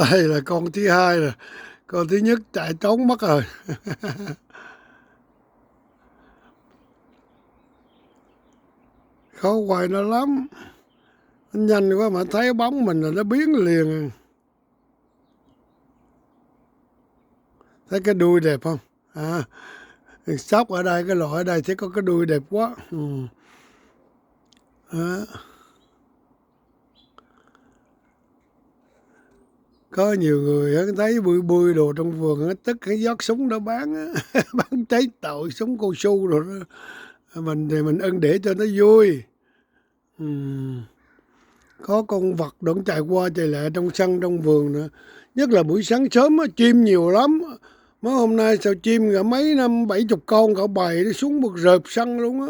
Đây là con thứ hai rồi, con thứ nhất chạy trốn mất rồi. Khó quay nó lắm, nó nhanh quá mà thấy bóng mình là nó biến liền. Thấy cái đuôi đẹp không? À, sóc ở đây, cái lọ ở đây thấy có cái đuôi đẹp quá. Đó. Có nhiều người á, thấy bươi bươi đồ trong vườn á, tức cái giót súng đó bán á, bán cháy tội súng cao su rồi đó. Mình thì mình ưng để cho nó vui. Có con vật nó chạy qua chạy lại trong sân trong vườn nữa, nhất là buổi sáng sớm á, chim nhiều lắm. Mấy hôm nay sao chim cả mấy năm 70 con cả bầy nó xuống một rợp sân luôn á.